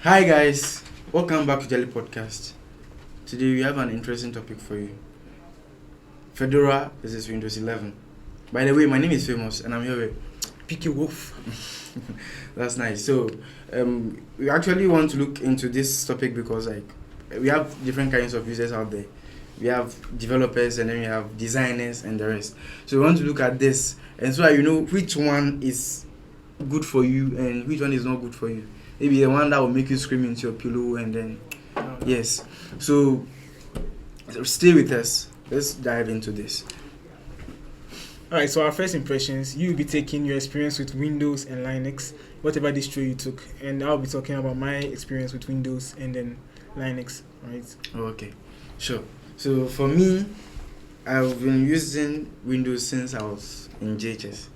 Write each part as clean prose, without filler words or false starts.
Hi guys, welcome back to DZALI Podcast. Today we have an interesting topic for you. Fedora versus Windows 11. By the way, my name is Famous and I'm here with Picky Wolf. That's nice. So, we actually want to look into this topic because we have different kinds of users out there. We have developers and then we have designers and the rest. So we want to look at this and so that you know which one is good for you and which one is not good for you. Maybe the one that will make you scream into your pillow and then yes. So stay with us. Let's dive into this. Alright, so our first impressions, you'll be taking your experience with Windows and Linux, whatever distro you took, and I'll be talking about my experience with Windows and then Linux, right? Okay, sure. So for me, I've been using Windows since I was in JHS.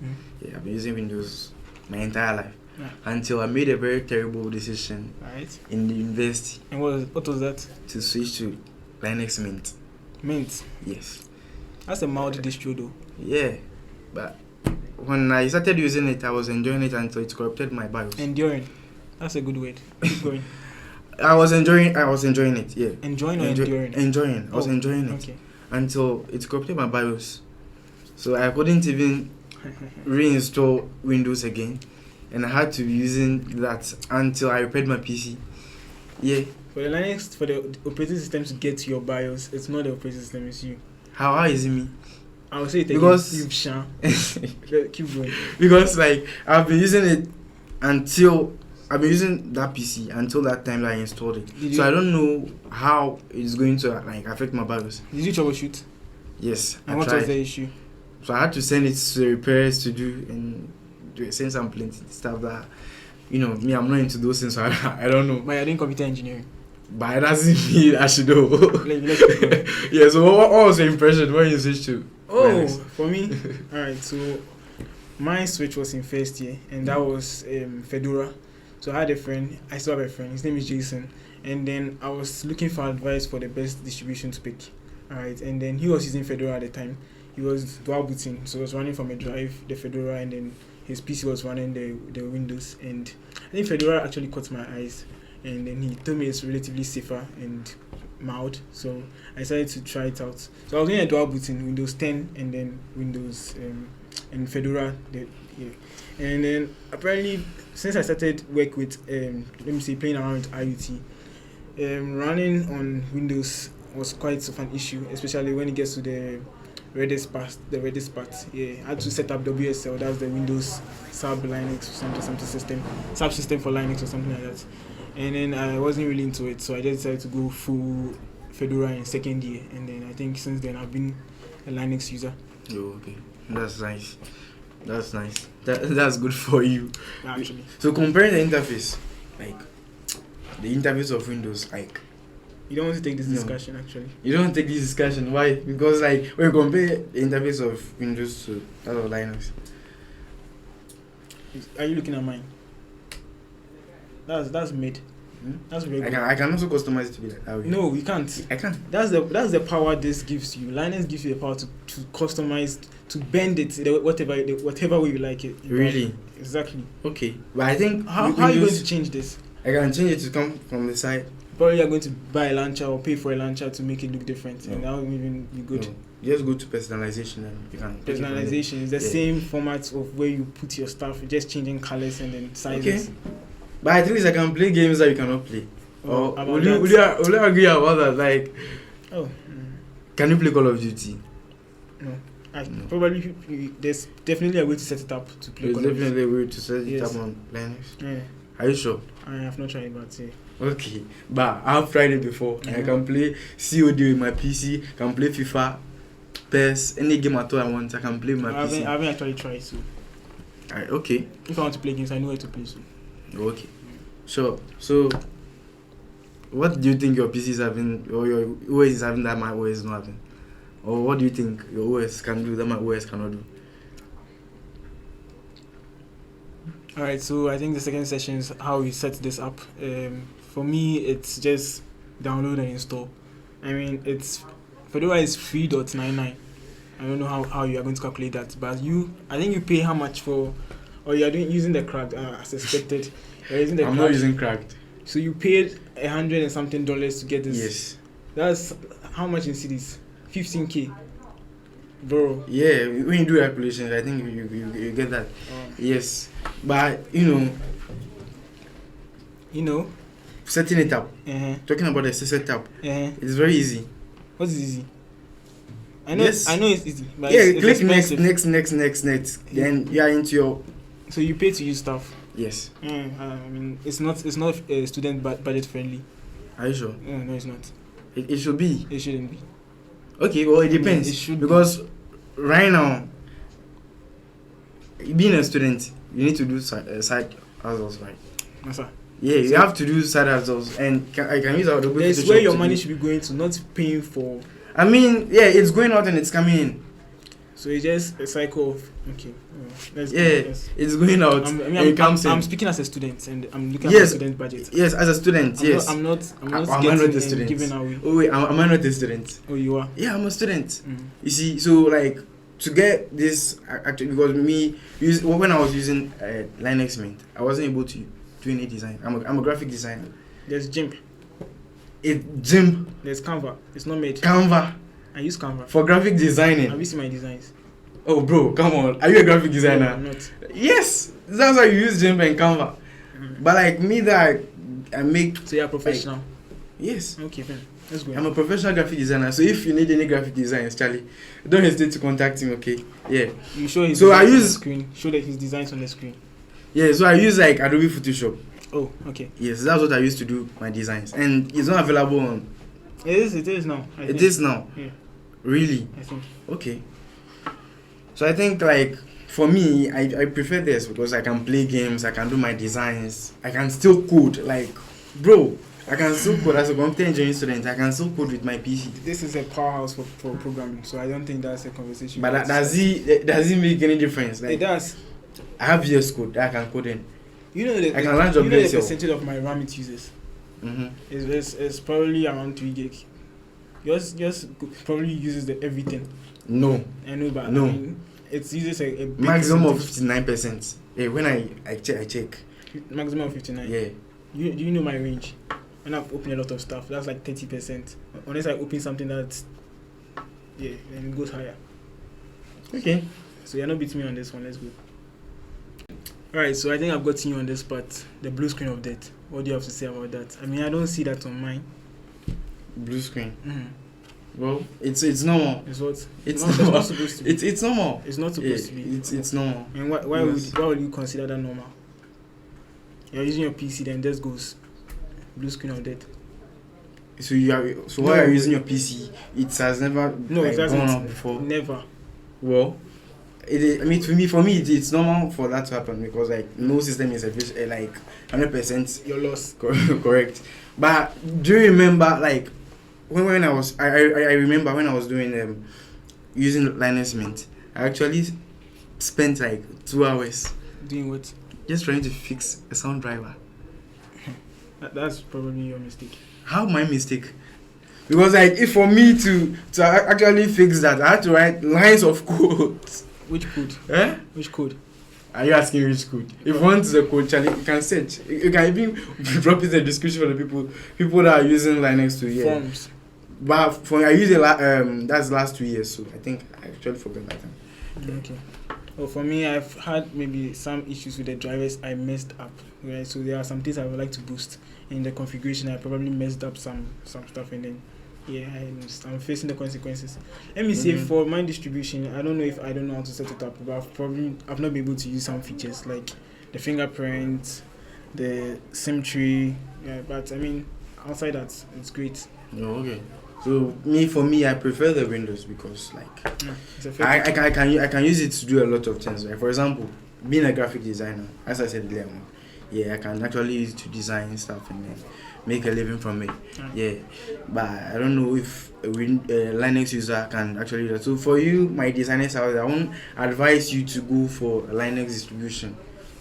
Yeah, I've been using Windows my entire life. Yeah. Until I made a very terrible decision in the university. And what was that? To switch to Linux Mint. Mint? Yes. That's a mild distro though. Yeah, but when I started using it, I was enjoying it until it corrupted my BIOS. Enduring. That's a good word. Keep going. I was enjoying it, yeah. Enjoying or enduring? Enjoying. I was enjoying it. Okay. Until it corrupted my BIOS. So I couldn't even reinstall Windows again. And I had to be using that until I repaired my PC. Yeah. For the Linux, for the operating system to get to your BIOS, it's not the operating system, it's you. How is it me? I would say it because you've shan. Keep going. Because I've been using it until I've been using that PC until that time that I installed it. So I don't know how it's going to affect my BIOS. Did you troubleshoot? Yes. And what was the issue? So I had to send it to the repairers to do and send some plenty stuff that me, I'm not into those things, so I don't know. But you're doing computer engineering. But it doesn't mean I should know. Yeah, so what was your impression when you switched to? For me, alright, so my switch was in first year and that was Fedora. So I still have a friend, his name is Jason, and then I was looking for advice for the best distribution to pick. Alright, and then he was using Fedora at the time. He was dual booting, so he was running from a drive, the Fedora, and then his PC was running the Windows, and I think Fedora actually caught my eyes, and then he told me it's relatively safer and mild, so I decided to try it out. So I was doing a dual booting, Windows 10 and then Windows and Fedora, and then apparently since I started work with playing around with IoT, running on Windows was quite of an issue, especially when it gets to the Redis part. Yeah, I had to set up WSL, that's the Windows sub Linux subsystem for Linux or something like that. And then I wasn't really into it, so I just decided to go full Fedora in second year. And then I think since then I've been a Linux user. Oh, okay. That's nice. That's good for you. Actually. So comparing the interface, the interface of Windows, you don't want to take this discussion, actually. You don't take this discussion. Why? Because when you compare the interface of Windows to that of Linux. Are you looking at mine? That's mid. That's very good. I can also customize it to be like that way. No, you can't. I can't. That's the power this gives you. Linux gives you the power to customize, to bend it whatever way you like it. Really? Exactly. Okay. But I think how are you going to change this? I can change it to come from the side. Probably you're going to buy a launcher or pay for a launcher to make it look different, and that will even be good. No. Just go to personalization and you can. Personalization is the same format of where you put your stuff, just changing colors and then sizes. Okay. But at least I can play games that you cannot play. Will you agree about that? Can you play Call of Duty? No. Probably there's definitely a way to set it up to play. There's definitely a way to set it up on Linux. Yeah. Are you sure? I have not tried, but yeah. Okay, but I've tried it before. I can play COD with my PC, can play FIFA, PES, any game at all I want, I can play with my PC. I haven't actually tried, so. Alright, okay. If I want to play games, I know where to play, so. Okay, sure. So, what do you think your PC is having, or your OS is having that my OS is not having? Or what do you think your OS can do that my OS cannot do? Alright, so I think the second session is how we set this up. For me, it's just download and install. I mean, Fedora is 3.99. I don't know how you are going to calculate that, but I think you pay how much for, or you are using the cracked as expected. You're using the I'm not using cracked. So you paid $100 and something to get this. Yes. That's how much in cities? 15K, bro. Yeah, when you do calculations, I think you get that. Yes, but you know, setting it up. Talking about the setup, it's very easy. What's easy? I know it's easy. But yeah, it's click expensive. next. Then you are into your. So you pay to use stuff. Yes. I mean, it's not student budget friendly. Are you sure? No, it's not. It should be. It shouldn't be. Okay, well it depends. It should because right now, being a student, you need to do side hustles, right? Yes, sir. Yeah, you have to do side hustles, and I can use our. That's where your money should be going to, not paying for. I mean, yeah, it's going out and it's coming in. So it's just a cycle of it's going out. It comes in. I'm speaking as a student, and I'm looking at the student budget. Yes, as a student, yes. I'm not am I not a student? Giving away. Oh wait, am I not a student? Oh, you are. Yeah, I'm a student. You see, so like to get this actually, because when I was using Linux Mint, I wasn't able to do any design. I'm a graphic designer. There's GIMP. There's Canva. It's not made. Canva. I use Canva for graphic designing. Have you seen my designs? Oh, bro, come on. Are you a graphic designer? No, I'm not. Yes, that's why you use GIMP and Canva. But like me, that I make. So you're a professional. Yes. Okay, then. Let's go. I'm a professional graphic designer. So if you need any graphic designs, Charlie, don't hesitate to contact him. Okay. Yeah. You show his. So I use on the screen. Show that his designs on the screen. Yeah. So I use like Adobe Photoshop. Oh, okay. Yes, that's what I used to do my designs, and it's not available on. It is now. It is now. Yeah. Really? I think. Okay. So I think like for me, I prefer this because I can play games, I can do my designs, I can still code. Like, bro, I can still code as a computer engineering student. I can still code with my PC. This is a powerhouse for programming, so I don't think that's a conversation. But does it make any difference? Like, it does. I have VS Code that I can code in. You know the percentage of my RAM it uses. It's probably around 3 gig. Yours probably uses everything. No. I know, but no. I mean, it uses a big maximum of 59%. Yeah, when I check. Maximum of 59. Yeah. Do you know my range? When I've opened a lot of stuff, that's like 30%. Unless I open something that's then it goes higher. Okay. So you're not beating me on this one. Let's go. Alright, so I think I've gotten you on this part. The blue screen of death. What do you have to say about that? I mean, I don't see that on mine. Blue screen. Well, it's normal. It's what? It's not supposed to be. It's normal. It's not supposed to be. It's normal. And why would you consider that normal? You're using your PC, then this goes blue screen of death. So while you're using your PC, it has never gone on before. Never. Well, I mean, for me, it's normal for that to happen because like no system is like 100%. You're lost. Correct. But do you remember like when I was I remember when I was doing using Linux Mint, I actually spent like 2 hours doing what? Just trying to fix a sound driver. That's probably your mistake. How my mistake? Because like if for me to actually fix that, I had to write lines of code. Which code? Which code? Are you asking which code? If you want the code, Charlie, you can search. You can even drop it in the description for the people that are using Linux to hear. Forms. But for I use it that's last 2 years, so I think I actually forgot that time. Okay. Well, for me, I've had maybe some issues with the drivers. I messed up, right? So there are some things I would like to boost in the configuration. I probably messed up some stuff, and then I'm facing the consequences. Let me say for my distribution, I don't know how to set it up, but I've not been able to use some features like the fingerprint, the SIM tree. Yeah, but I mean, outside that, it's great. Oh, okay. So for me, I prefer the Windows because like I can use it to do a lot of things. Like for example, being a graphic designer, as I said earlier, I can actually use it to design stuff and then make a living from it. Yeah, but I don't know if a Linux user can actually do that. So for you, my designers out there, I won't advise you to go for a Linux distribution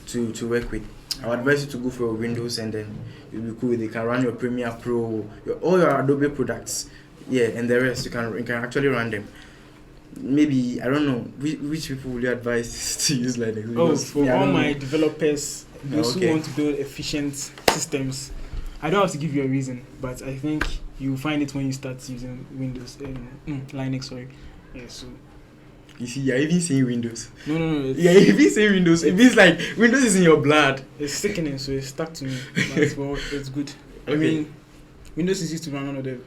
to work with. I would advise you to go for Windows, and then you'll be cool. They can run your Premiere Pro, all your Adobe products, and the rest you can actually run them. Maybe I don't know which people will you advise to use Linux. For all my developers, those who want to build efficient systems, I don't have to give you a reason, but I think you find it when you start using Windows, Linux, sorry. Yeah, so. You see, you're even saying Windows. No. You're even saying Windows. It means like Windows is in your blood. It's sickening, so it's stuck to me. But well, it's good. Okay. I mean, Windows is used to run on the.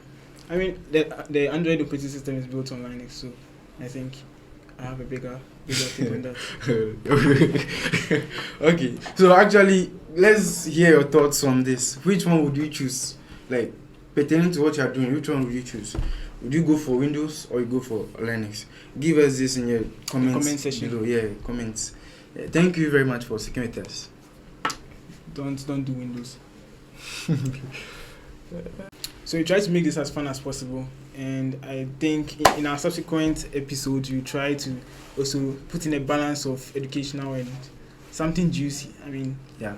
I mean, the Android operating system is built on Linux, so I think I have a bigger take on that. Okay, so actually, let's hear your thoughts on this. Which one would you choose? Like, pertaining to what you are doing, which one would you choose? Would you go for Windows or you go for Linux? Give us this in your comment section below. Yeah, comments. Thank you very much for sticking with us. Don't do Windows. So we try to make this as fun as possible, and I think in our subsequent episodes we try to also put in a balance of educational and something juicy. I mean, yeah,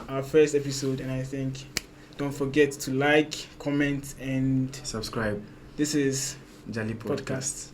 our first episode, and I think don't forget to like, comment, and subscribe. This is DZALI Podcast.